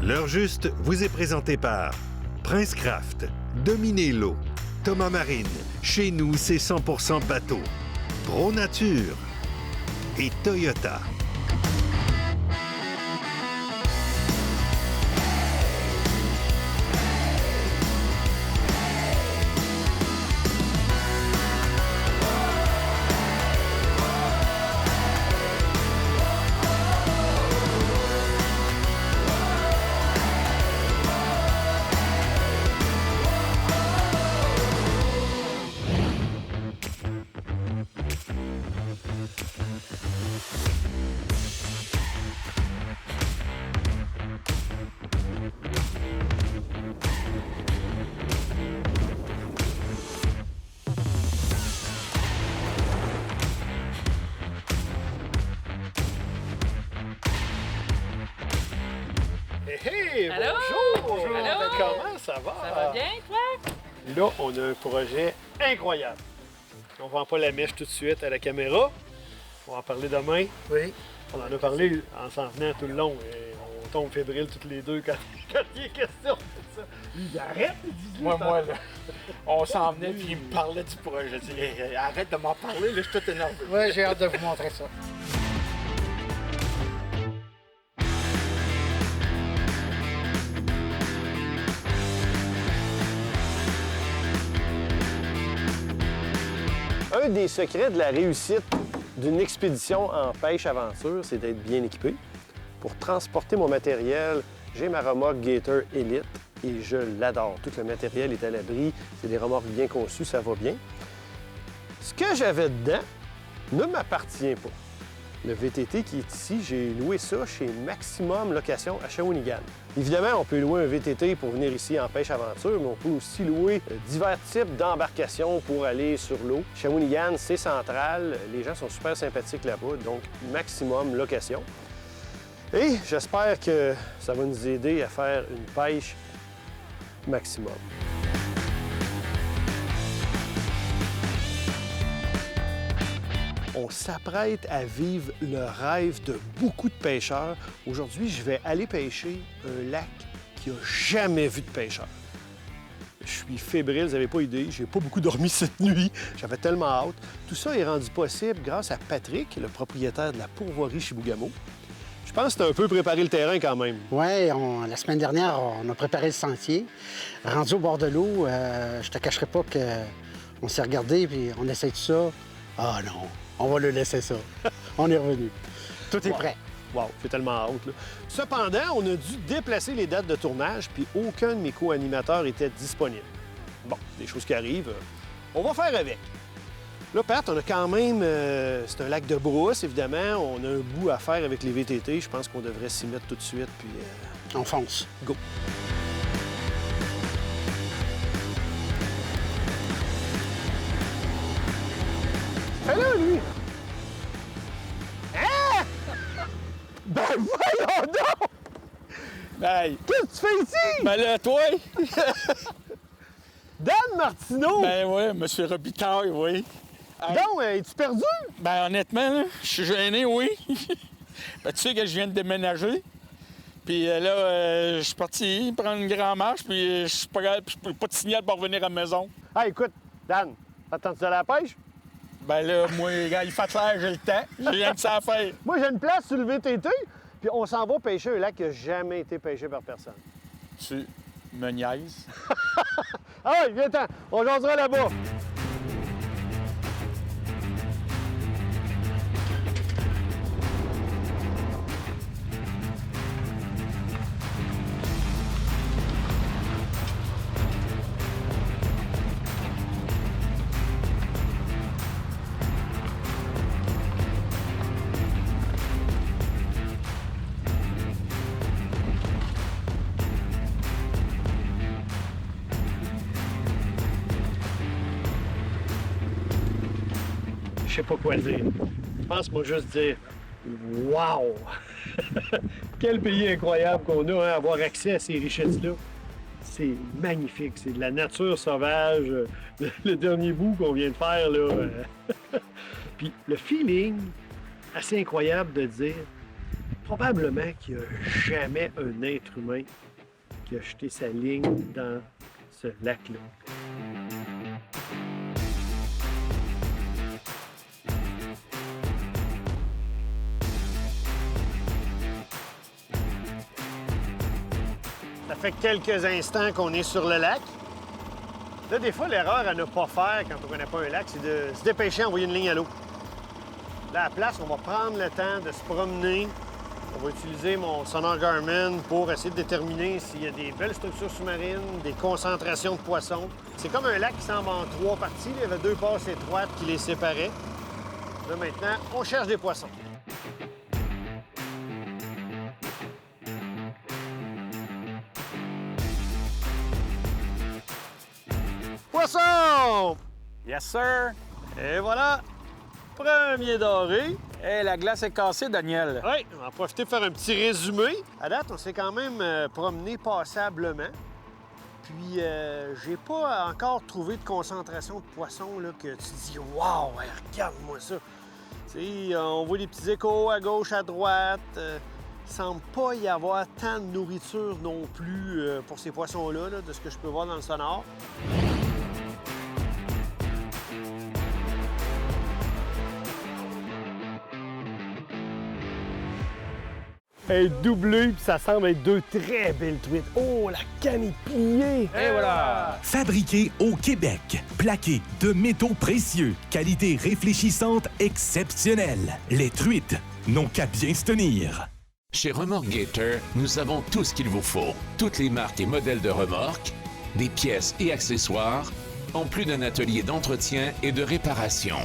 L'heure juste vous est présenté par Prince Craft, Dominez l'eau, Thomas Marine, chez nous c'est 100% bateau, Pro Nature et Toyota. Hey, Allô? bonjour! Allô? Comment ça va? Ça va bien, toi? Là, on a un projet incroyable. On ne vend pas la mèche tout de suite à la caméra. On va en parler demain. Oui. On en a parlé en s'en venant tout le long. Et on tombe fébrile toutes les deux quand il est question de ça. Il arrête, il dit Moi, là, on s'en venait puis il me parlait du projet. Je dis, hey, arrête de m'en parler, là, je suis tout énervé. Oui, j'ai hâte de vous montrer ça. Un des secrets de la réussite d'une expédition en pêche-aventure, c'est d'être bien équipé. Pour transporter mon matériel, j'ai ma remorque Gator Elite et je l'adore. Tout le matériel est à l'abri, c'est des remorques bien conçues, ça va bien. Ce que j'avais dedans ne m'appartient pas. Le VTT qui est ici, j'ai loué ça chez Maximum Location à Shawinigan. Évidemment, on peut louer un VTT pour venir ici en pêche-aventure, mais on peut aussi louer divers types d'embarcations pour aller sur l'eau. Shawinigan, c'est central, les gens sont super sympathiques là-bas, donc Maximum Location. Et j'espère que ça va nous aider à faire une pêche maximum. On s'apprête à vivre le rêve de beaucoup de pêcheurs. Aujourd'hui, je vais aller pêcher un lac qui n'a jamais vu de pêcheur. Je suis fébrile, vous n'avez pas idée. J'ai pas beaucoup dormi cette nuit. J'avais tellement hâte. Tout ça est rendu possible grâce à Patrick, le propriétaire de la pourvoirie Chibougamau. Je pense que tu as un peu préparé le terrain quand même. Oui, la semaine dernière, on a préparé le sentier. Rendu au bord de l'eau, je te cacherai pas qu'on s'est regardé et on essaie tout ça. Ah non, on va le laisser ça. On est revenu. Tout est prêt. Wow, j'ai tellement hâte. Là. Cependant, on a dû déplacer les dates de tournage, puis aucun de mes co-animateurs était disponible. Bon, des choses qui arrivent, on va faire avec. Là, Pat, on a quand même... c'est un lac de brousse, évidemment. On a un bout à faire avec les VTT. Je pense qu'on devrait s'y mettre tout de suite, puis... On fonce. Go! Fais-le, lui! Hein? Ben voyons donc! Hey, Qu'est-ce que tu fais ici? ben là, toi? Dan Martineau! Ben oui, Monsieur Robitaille, oui. Hey. Donc, es-tu perdu? Ben honnêtement, là, je suis gêné, oui. Ben, tu sais que je viens de déménager. Puis là, je suis parti prendre une grande marche, puis je suis pas pas de signal pour revenir à la maison. Ah, écoute, Dan, attends-tu à la pêche? Ben là, moi, quand il fait clair, j'ai le temps. J'ai rien que ça à faire. Moi, j'ai une place sur le VTT, puis on s'en va pêcher un lac qui n'a jamais été pêché par personne. Tu me niaises? Ah ouais, viens-t'en, on jasera là-bas. Je sais pas quoi dire. Je pense moi juste dire wow! Quel pays incroyable qu'on a, hein, avoir accès à ces richesses-là. C'est magnifique, c'est de la nature sauvage. Le dernier bout qu'on vient de faire, là. Puis le feeling assez incroyable de dire Probablement qu'il n'y a jamais un être humain qui a jeté sa ligne dans ce lac-là. Ça fait quelques instants qu'on est sur le lac. Là, des fois, l'erreur à ne pas faire quand on ne connaît pas un lac, c'est de se dépêcher à envoyer une ligne à l'eau. Là, à la place, on va prendre le temps de se promener. On va utiliser mon sonar Garmin pour essayer de déterminer s'il y a des belles structures sous-marines, des concentrations de poissons. C'est comme un lac qui semble en 3 parties. Il y avait 2 passes étroites qui les séparaient. Là, maintenant, on cherche des poissons. Poisson! Yes, sir! Et voilà! Premier doré. Hey, la glace est cassée, Daniel. Oui, on va en profiter pour faire un petit résumé. À date, on s'est quand même promené passablement. Puis, j'ai pas encore trouvé de concentration de poissons là, que tu dis « Wow, hey, regarde-moi ça! » Tu sais, on voit des petits échos à gauche, à droite. Il semble pas y avoir tant de nourriture non plus pour ces poissons-là, là, de ce que je peux voir dans le sonar. Elle est doublée, puis ça semble être 2 très belles truites. Oh, la canne est pliée! Et voilà! Fabriqué au Québec, plaqué de métaux précieux, qualité réfléchissante exceptionnelle. Les truites n'ont qu'à bien se tenir. Chez Remorque Gator, nous avons tout ce qu'il vous faut. Toutes les marques et modèles de remorques, des pièces et accessoires, en plus d'un atelier d'entretien et de réparation.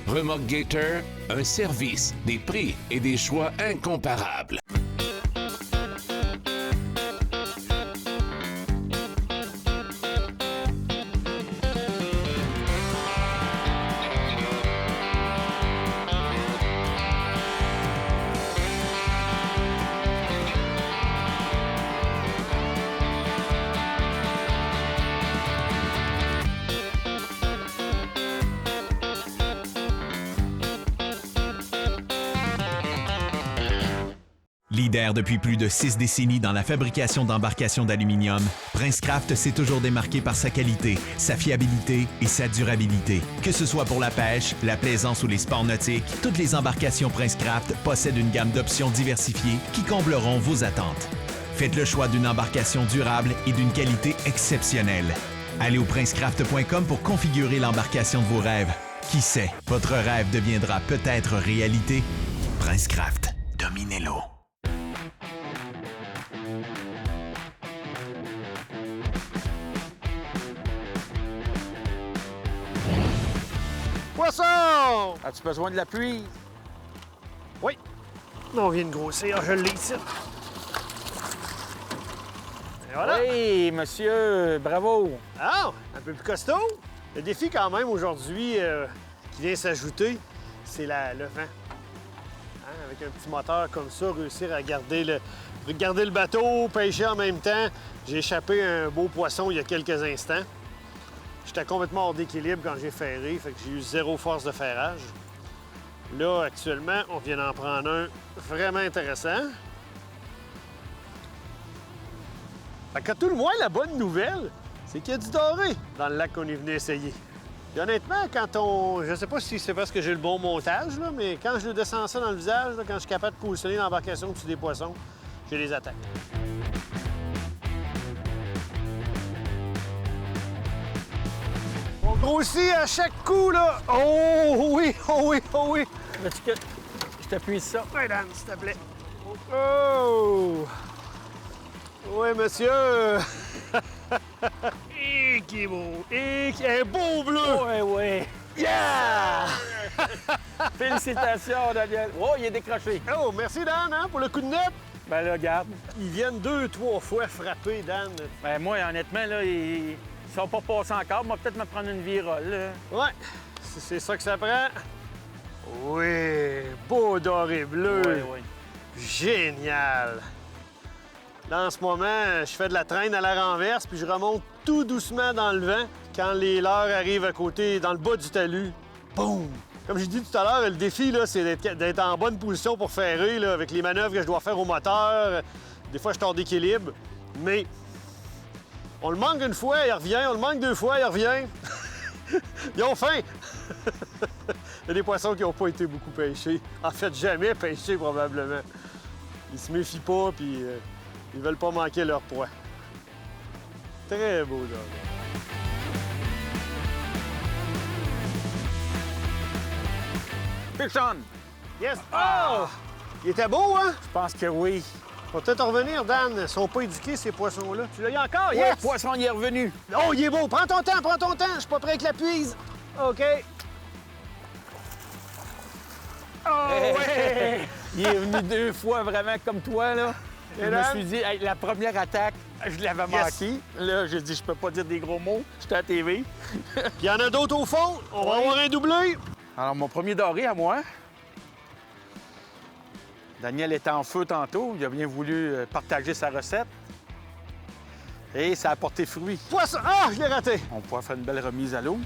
Remorque Gator, un service, des prix et des choix incomparables. Leader depuis plus de 6 décennies dans la fabrication d'embarcations d'aluminium, Princecraft s'est toujours démarqué par sa qualité, sa fiabilité et sa durabilité. Que ce soit pour la pêche, la plaisance ou les sports nautiques, toutes les embarcations Princecraft possèdent une gamme d'options diversifiées qui combleront vos attentes. Faites le choix d'une embarcation durable et d'une qualité exceptionnelle. Allez au princecraft.com pour configurer l'embarcation de vos rêves. Qui sait, votre rêve deviendra peut-être réalité. Princecraft, dominez-le. Poisson! As-tu besoin de l'appui? Oui. On vient de grossir, je l'ai ici. Et voilà. Oui, monsieur, bravo! Ah, un peu plus costaud. Le défi quand même aujourd'hui qui vient s'ajouter, c'est le vent. Hein, avec un petit moteur comme ça, réussir à garder le bateau, pêcher en même temps. J'ai échappé un beau poisson il y a quelques instants. J'étais complètement hors d'équilibre quand j'ai ferré, fait que j'ai eu 0 force de ferrage. Là, actuellement, on vient d'en prendre un vraiment intéressant. Fait qu'à tout le moins, la bonne nouvelle, c'est qu'il y a du doré dans le lac qu'on est venu essayer. Puis honnêtement, je sais pas si c'est parce que j'ai le bon montage, là, mais quand je le descends ça dans le visage, là, quand je suis capable de positionner l'embarcation au-dessus des poissons, j'ai les attaques. On grossit à chaque coup, là. Oh oui, oh oui, oh oui. Veux-tu que je t'appuie sur ça? Oui, Dan, s'il te plaît. Oh! Oui, monsieur. Et qui est beau. Et qui est beau bleu. Oui, oui. Yeah! Félicitations, Daniel. Oh, il est décroché. Oh, merci, Dan, hein, pour le coup de net. Ben là, regarde. Ils viennent 2-3 fois frapper, Dan. Ben moi, honnêtement, là, ils sont pas passés encore. Moi, peut-être me prendre une virole, là. Ouais, si c'est ça que ça prend. Oui, beau doré bleu. Oui, oui. Génial. Là, en ce moment, je fais de la traîne à la renverse, puis je remonte tout doucement dans le vent. Quand les leurres arrivent à côté, dans le bas du talus, boum! Comme j'ai dit tout à l'heure, le défi, là, c'est d'être en bonne position pour ferrer, là, avec les manœuvres que je dois faire au moteur. Des fois, je suis hors d'équilibre. Mais on le manque une fois, il revient. On le manque 2 fois, il revient. Ils ont faim! Il y a des poissons qui n'ont pas été beaucoup pêchés. En fait, jamais pêchés, probablement. Ils se méfient pas, puis ils veulent pas manquer leur proie. Très beau, là. Fiction! Yes! Oh! Il était beau, hein? Je pense que oui. On va peut-être en revenir, Dan. Ils sont pas éduqués, ces poissons-là. Tu l'as eu encore? Ouais, Yes! le poisson, il est revenu. Oh, il est beau! Prends ton temps, prends ton temps! Je suis pas prêt avec la puise. OK. Oh, ouais! Il est venu 2 fois vraiment comme toi, là. Je me Dan? suis dit, hey, la première attaque, je l'avais manqué. Là, j'ai dit, je peux pas dire des gros mots. J'étais à la TV. Puis il y en a d'autres au fond. On va avoir un doublé. Alors, mon premier doré à moi. Daniel était en feu tantôt. Il a bien voulu partager sa recette. Et ça a porté fruit. Poisson! Ah, je l'ai raté! On pourra faire une belle remise à l'eau.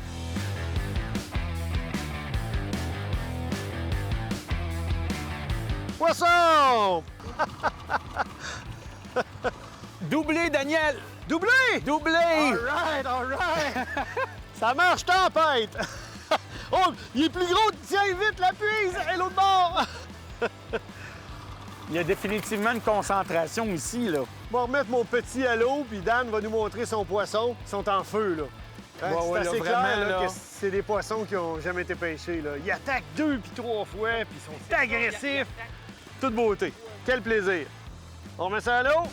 Poisson! Doublé, Daniel! Doublé! Doublé! All right! Ça marche, tempête! Oh, il est plus gros! Tiens, vite, la puise! Et l'autre bord! Il y a définitivement une concentration ici, là. Je vais remettre mon petit à l'eau, puis Dan va nous montrer son poisson. Ils sont en feu, là. Hein, Ouais, c'est ouais, assez là, clair vraiment, là, là. que c'est des poissons qui n'ont jamais été pêchés, là. Ils attaquent 2 puis 3 fois, puis ils sont agressifs. Toute beauté. Quel plaisir. On remet ça à l'eau.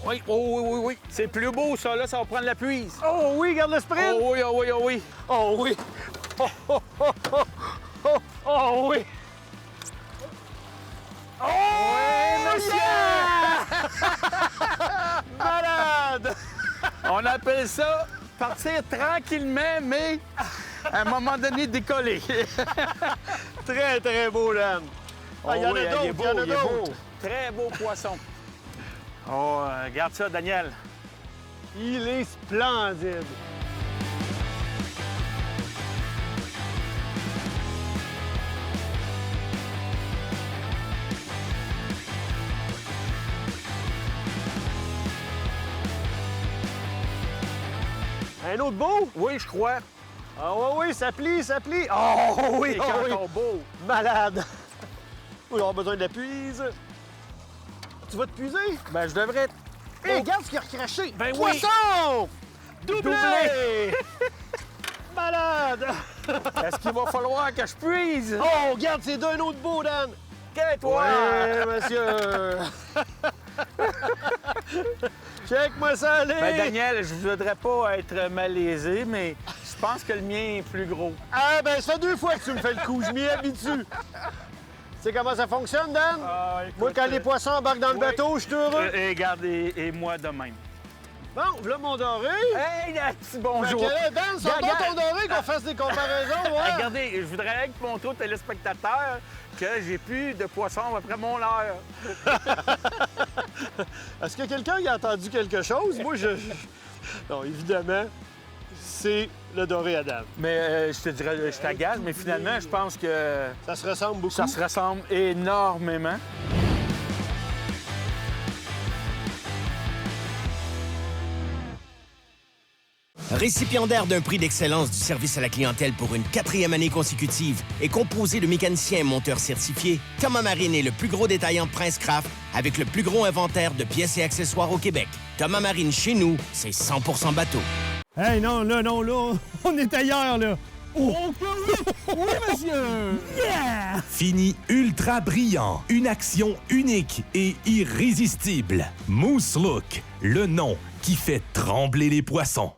Oui, oh, oui, oui, oui. C'est plus beau, ça, là. Ça va prendre la puise. Oh oui, garde le sprint! Oh oui, oh oui, oh oui. Oh oui! Oh, oh, oh, oh, oh, oh oui! Oh, oui, Malade! On appelle ça partir tranquillement, mais à un moment donné, décoller. Très, très beau, Dan. Ah, il y en a oui, d'autres, il est il beau, y en a il est beau. d'autres. Très beau poisson. Oh, regarde ça, Daniel. Il est splendide. Un autre beau? Oui, je crois. Ah oui, oui, ça plie, ça plie. Oh oui, Il est oh oui. encore beau. Malade. On va avoir besoin de la puise. Tu vas te puiser? Ben, je devrais... Hé, regarde ce qu'il a recraché! Ben oui. Poisson! Doublé! Doublé! Malade! Est-ce qu'il va falloir que je puise? Oh, regarde, c'est d'un autre beau, Dan! OK, toi! Ouais, monsieur! Check-moi ça, allez! Ben, Daniel, je voudrais pas être malaisé, mais je pense que le mien est plus gros. Ah, ben, ça fait 2 fois que tu me fais le coup, je m'y habitue. Tu sais comment ça fonctionne, Dan? Ah, écoute, Moi, quand les poissons embarquent dans le oui. bateau, je suis heureux. Et regarde, et moi de même. Bon, voilà mon doré. Hey, la petite Fait bonjour! que là, Dan, sors donc ton doré qu'on fasse des comparaisons, ouais. Regardez, je voudrais montrer aux téléspectateurs que j'ai plus de poissons après mon heure. Est-ce que quelqu'un y a entendu quelque chose? Moi, Non, évidemment, c'est le doré à Dan. Mais je te dirais, je t'agace, mais finalement, je pense que Ça se ressemble beaucoup. ça se ressemble énormément. Récipiendaire d'un prix d'excellence du service à la clientèle pour une 4e année consécutive et composé de mécaniciens et monteurs certifiés, Thomas Marine est le plus gros détaillant de Princecraft avec le plus gros inventaire de pièces et accessoires au Québec. Thomas Marine, chez nous, c'est 100% bateau. Hey, non, là, on est ailleurs, là. Oh, oui, monsieur! Yeah! Fini ultra brillant, une action unique et irrésistible. Moose Look, le nom qui fait trembler les poissons.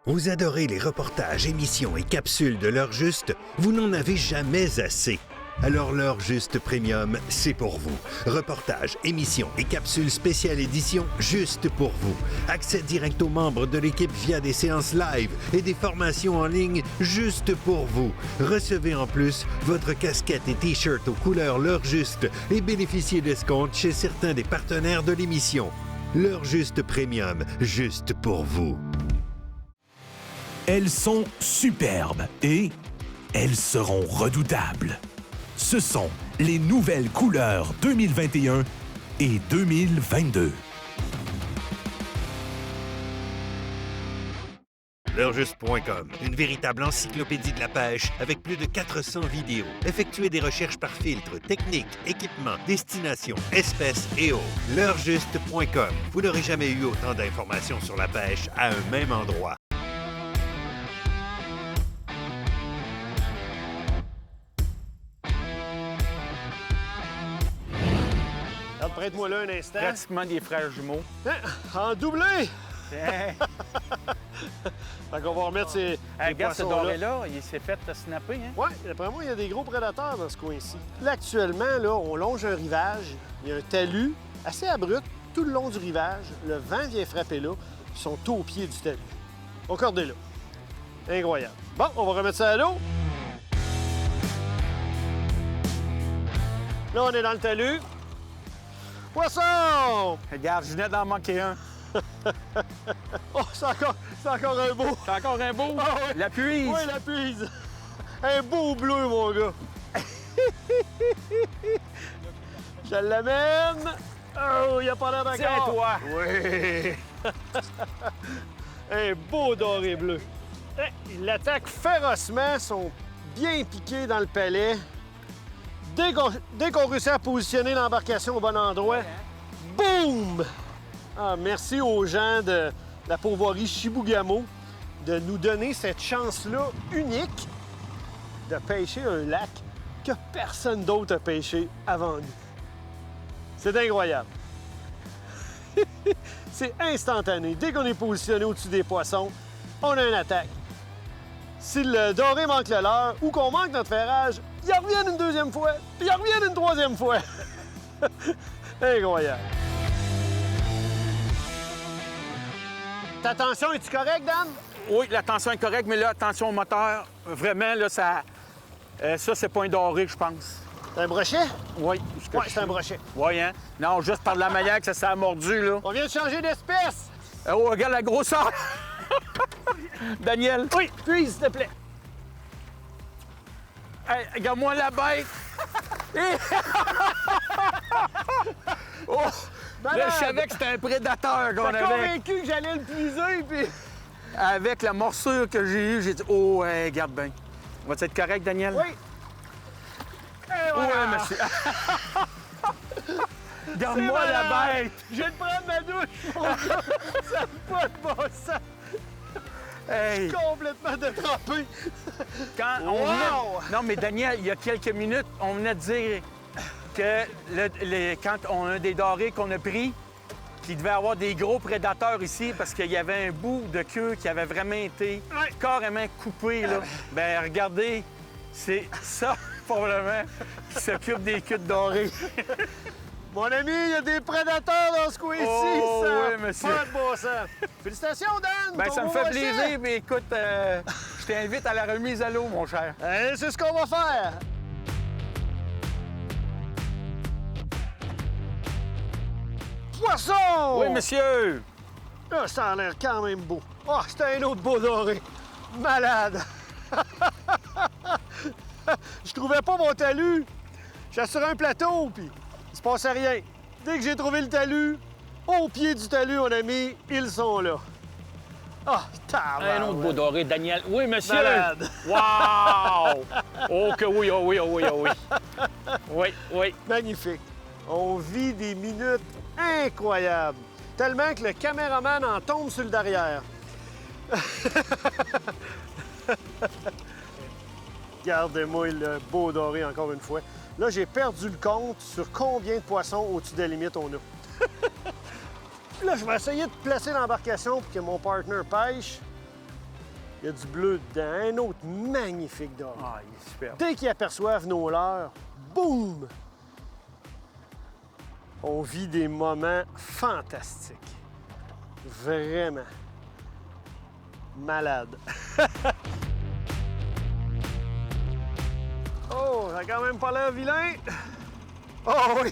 Vous adorez les reportages, émissions et capsules de l'heure juste? Vous n'en avez jamais assez. Alors l'heure juste premium, c'est pour vous. Reportages, émissions et capsules spéciales édition juste pour vous. Accès direct aux membres de l'équipe via des séances live et des formations en ligne juste pour vous. Recevez en plus votre casquette et t-shirt aux couleurs l'heure juste et bénéficiez d'escomptes chez certains des partenaires de l'émission. L'heure juste premium, juste pour vous. Elles sont superbes et elles seront redoutables. Ce sont les nouvelles couleurs 2021 et 2022. L'heurejust.com, une véritable encyclopédie de la pêche avec plus de 400 vidéos. Effectuez des recherches par filtre, technique, équipement, destination, espèces et autres. L'heurejust.com, vous n'aurez jamais eu autant d'informations sur la pêche à un même endroit. Alors, prête-moi là un instant. Pratiquement des frères jumeaux. Hein? En doublé! Hey. Fait qu'on va remettre ces Regarde ce poissons-là. doré-là, il s'est fait snapper, hein? Oui, d'après moi, il y a des gros prédateurs dans ce coin-ci. Là, actuellement, là, on longe un rivage. Il y a un talus assez abrupt tout le long du rivage. Le vent vient frapper là. Ils sont au pied du talus. Au cordé là. Incroyable. Bon, on va remettre ça à l'eau. Là, on est dans le talus. Poisson! Regarde, je venais d'en manquer un. Oh, c'est encore un beau. C'est encore un beau? Ah ouais. La puise! Oui, la puise. Un beau bleu, mon gars. Je l'amène. Oh, il n'y a pas l'air d'accord. Tiens-toi! Oui. Un beau doré bleu. Il l'attaque férocement, ils sont bien piqués dans le palais. Dès qu'on réussit à positionner l'embarcation au bon endroit, boum! Ah, merci aux gens de la pourvoirie Chibougamau de nous donner cette chance-là unique de pêcher un lac que personne d'autre a pêché avant nous. C'est incroyable. C'est instantané. Dès qu'on est positionné au-dessus des poissons, on a une attaque. Si le doré manque le leurre ou qu'on manque notre ferrage, ils reviennent une deuxième fois, puis ils reviennent une troisième fois. Incroyable. Ta tension, es-tu correct, Dan? Oui, la tension est correcte, mais là, attention au moteur. Vraiment, là, ça c'est pas un doré, je pense. C'est un brochet? Oui. Oui, c'est un brochet. Oui, hein? Non, juste par de la manière que ça s'est mordu, là. On vient de changer d'espèce. Oh, regarde la grosseur! Daniel! Oui, puis, s'il te plaît. Hey, regarde-moi la bête! Oh! Là, je savais que c'était un prédateur qu'on J'étais avait. convaincu que j'allais le puiser, puis... Avec la morsure que j'ai eue, j'ai dit, oh, regarde bien. Va-tu être correct, Daniel? Oui. Et voilà. Oui, monsieur. Regarde-moi C'est la malade. bête! Je viens de prendre ma douche, mon gars. Ça n'a pas de bon sens. Hey! Complètement détrempé. Quand on Wow! venait... Non, mais Daniel, il y a quelques minutes, on venait de dire que quand on a des dorés qu'on a pris, qu'il devait y avoir des gros prédateurs ici parce qu'il y avait un bout de queue qui avait vraiment été carrément coupé. Là. Ben regardez, c'est ça, probablement, qui s'occupe des queues de dorés. Mon ami, il y a des prédateurs dans ce coin-ci. Oh, ça oui, monsieur. Pas de bon sens. Félicitations, Dan. Ben ton ça me beau fait brochet. plaisir, mais écoute, je t'invite à la remise à l'eau, mon cher. C'est ce qu'on va faire. Poisson! Oui, monsieur. Là, ça a l'air quand même beau. Ah, c'était un autre beau doré. Malade. Je trouvais pas mon talus. J'étais sur un plateau, puis il se passait rien. Dès que j'ai trouvé le talus, au pied du talus, mon ami, ils sont là. Ah, tabarouette. Un autre beau doré, Daniel. Oui, monsieur. Malade. Wow! Oh que oui, oh oui, oh oui, oh oui. Oui, oui. Magnifique. On vit des minutes incroyables. Tellement que le caméraman en tombe sur le derrière. Regardez-moi le beau doré encore une fois. Là, j'ai perdu le compte sur combien de poissons au-dessus de la limite on a. Là, je vais essayer de placer l'embarcation pour que mon partner pêche. Il y a du bleu dedans. Un autre magnifique doré. Ah, il est super. Dès qu'ils aperçoivent nos leurres, Boum! On vit des moments fantastiques. Vraiment. Malade. Oh, ça a quand même pas l'air vilain. Oh oui!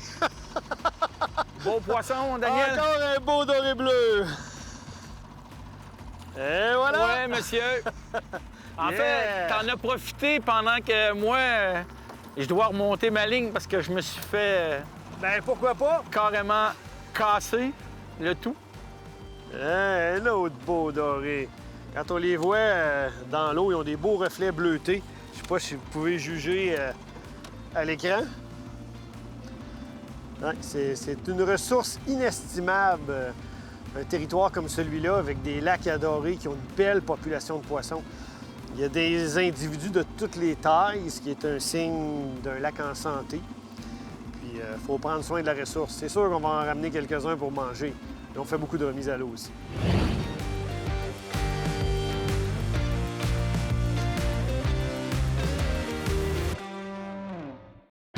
Beau poisson, Daniel. Encore un beau doré bleu. Et voilà! Ouais, monsieur. En Yeah. fait, t'en as profité pendant que moi, je dois remonter ma ligne parce que je me suis fait Ben pourquoi pas? carrément casser le tout. Un autre beau doré. Quand on les voit dans l'eau, ils ont des beaux reflets bleutés. Je sais pas si vous pouvez juger à l'écran. Ouais, c'est une ressource inestimable, un territoire comme celui-là, avec des lacs à dorés qui ont une belle population de poissons. Il y a des individus de toutes les tailles, ce qui est un signe d'un lac en santé. Puis, il faut prendre soin de la ressource. C'est sûr qu'on va en ramener quelques-uns pour manger. Et on fait beaucoup de remises à l'eau aussi.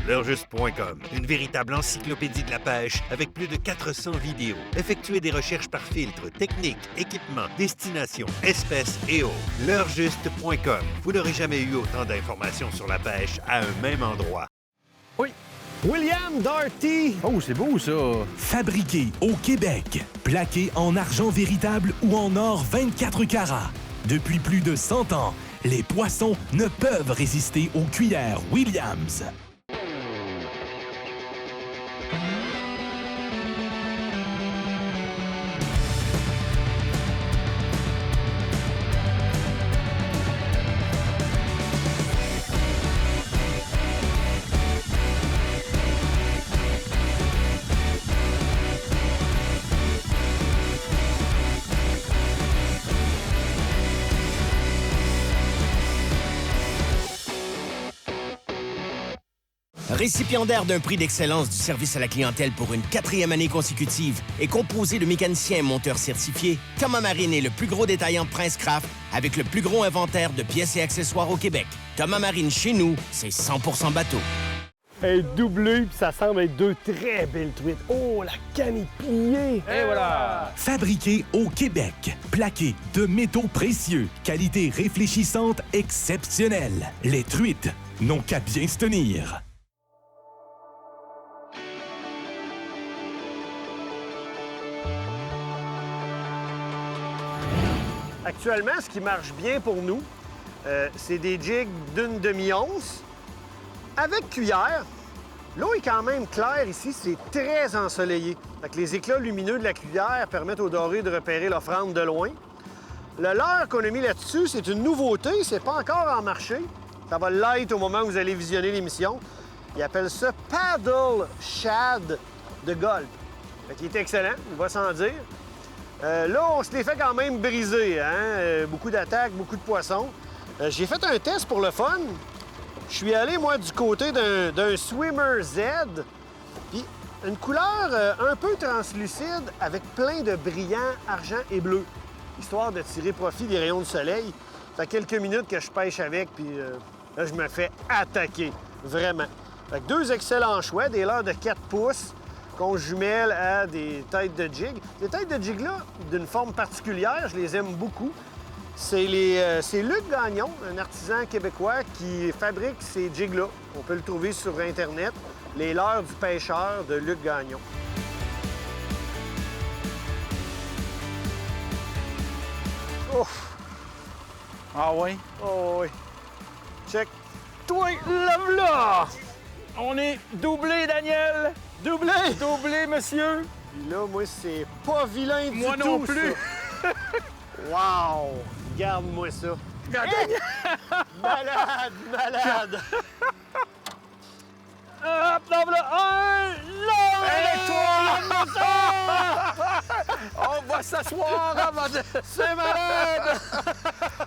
L'heurjuste.com, une véritable encyclopédie de la pêche avec plus de 400 vidéos. Effectuez des recherches par filtre, technique, équipement, destination, espèces et autres. L'heurjuste.com, vous n'aurez jamais eu autant d'informations sur la pêche à un même endroit. Oui. William Darty. Oh, c'est beau, ça. Fabriqué au Québec, plaqué en argent véritable ou en or 24 carats. Depuis plus de 100 ans, les poissons ne peuvent résister aux cuillères Williams. Récipiendaire d'un prix d'excellence du service à la clientèle pour une 4e année consécutive et composé de mécaniciens et monteurs certifiés, Thomas Marine est le plus gros détaillant Princecraft avec le plus gros inventaire de pièces et accessoires au Québec. Thomas Marine, chez nous, c'est 100% bateau. Elle est doublée, puis ça semble être deux très belles truites. Oh, la canne est pliée! Et voilà. Fabriqué au Québec, plaqué de métaux précieux, qualité réfléchissante exceptionnelle. Les truites n'ont qu'à bien se tenir. Actuellement, ce qui marche bien pour nous, c'est des jigs d'une demi-once avec cuillère. L'eau est quand même claire ici, c'est très ensoleillé. Fait que les éclats lumineux de la cuillère permettent aux dorés de repérer l'offrande de loin. Le leurre qu'on a mis là-dessus, c'est une nouveauté, c'est pas encore en marché. Ça va l'être au moment où vous allez visionner l'émission. Ils appellent ça Paddle Shad de golf. Fait qu'il est excellent, il va sans dire. Là, on se les fait quand même briser, hein? Beaucoup d'attaques, beaucoup de poissons. J'ai fait un test pour le fun. Je suis allé, moi, du côté d'un Swimmer Z. Puis une couleur un peu translucide avec plein de brillants argent et bleu, histoire de tirer profit des rayons de soleil. Ça fait quelques minutes que je pêche avec, puis là, je me fais attaquer, vraiment. Fait que deux excellents choix, des leurres de 4 pouces, qu'on jumelle à des têtes de jig. Les têtes de jig-là, d'une forme particulière, je les aime beaucoup. C'est Luc Gagnon, un artisan québécois qui fabrique ces jigs-là. On peut le trouver sur Internet. Les leurres du pêcheur de Luc Gagnon. Ouf! Ah oui? Oh oui. Check. Toi, là! On est doublé, Daniel. Doublé! Doublé, monsieur. Puis là, moi, c'est pas vilain du tout. Moi non plus. Ça. Wow! Regarde-moi ça. Malade, malade. Hop, là, là, Avec toi! On va s'asseoir avant de... C'est malade!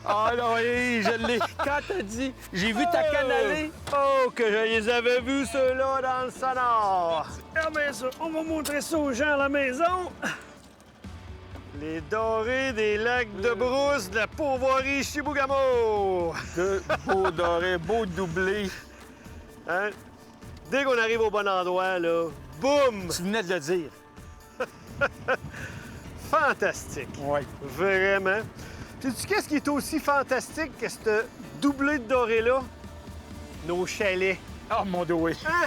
Ah non, oui, je l'ai. Quand t'as dit, j'ai vu ta canne aller. Oh, que je les avais vus, ceux-là, dans le sonore. Regardez ça. On va montrer ça aux gens à la maison. Les dorés des lacs de Brousse de la Pourvoirie Chibougamau. Deux beaux dorés, beaux doublés. Hein? Dès qu'on arrive au bon endroit, là, boum! Tu venais de le dire. Fantastique. Oui. Vraiment. Sais-tu qu'est-ce qui est aussi fantastique que ce doublé de doré-là? Nos chalets. Oh, mon Dieu, oui. Hein?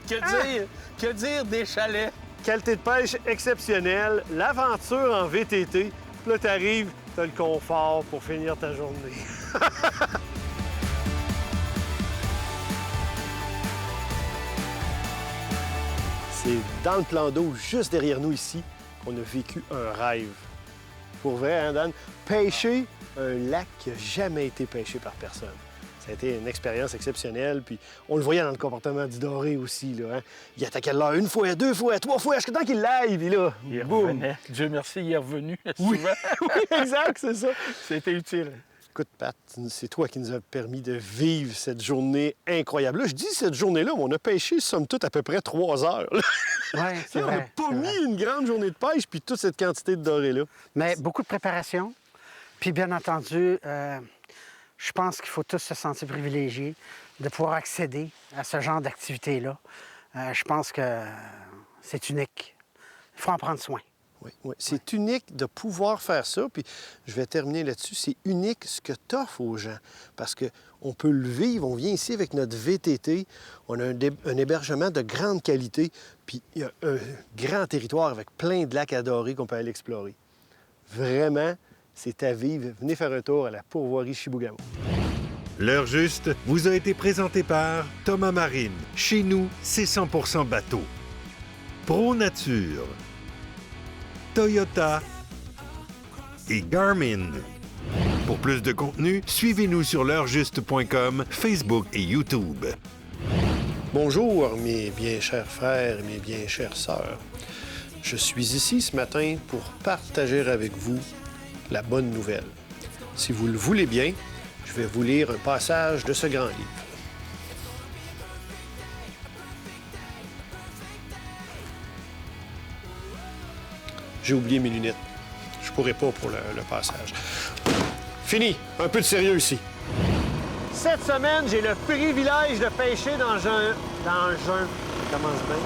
Que dire des chalets? Qualité de pêche exceptionnelle, l'aventure en VTT. Puis là, t'arrives, t'as le confort pour finir ta journée. C'est dans le plan d'eau, juste derrière nous ici, qu'on a vécu un rêve. Pour vrai, hein, Dan? Pêcher un lac qui n'a jamais été pêché par personne. Ça a été une expérience exceptionnelle, puis on le voyait dans le comportement du doré aussi, là, hein? Il attaquait là une fois, deux fois, trois fois, jusqu'à temps qu'il l'aille, puis là, Il boum! revenait. Dieu merci, il est revenu Oui, souvent. oui, exact, c'est ça. C'était utile. Écoute, Pat, c'est toi qui nous as permis de vivre cette journée incroyable. Là, je dis cette journée-là, mais on a pêché, somme toute, à peu près 3 heures. Oui, c'est On n'a vrai. pas c'est mis vrai. une grande journée de pêche, puis toute cette quantité de doré-là. Mais beaucoup de préparation. Puis bien entendu, je pense qu'il faut tous se sentir privilégiés de pouvoir accéder à ce genre d'activité-là. Je pense que c'est unique. Il faut en prendre soin. Oui, oui. C'est unique de pouvoir faire ça. Puis je vais terminer là-dessus. C'est unique ce que tu offres aux gens. Parce qu'on peut le vivre. On vient ici avec notre VTT. On a un hébergement de grande qualité. Puis il y a un grand territoire avec plein de lacs à dorer qu'on peut aller explorer. Vraiment, c'est à vivre. Venez faire un tour à la pourvoirie Chibougamau. L'heure juste vous a été présenté par Thomas Marine. Chez nous, c'est 100% bateau. Pro Nature, Toyota et Garmin. Pour plus de contenu, suivez-nous sur l'heurejuste.com, Facebook et YouTube. Bonjour, mes bien chers frères et mes bien chères sœurs. Je suis ici ce matin pour partager avec vous la bonne nouvelle. Si vous le voulez bien, je vais vous lire un passage de ce grand livre. J'ai oublié mes lunettes. Je pourrais pas pour le passage. Fini! Un peu de sérieux ici. Cette semaine, j'ai le privilège de pêcher dans un... Ça commence bien.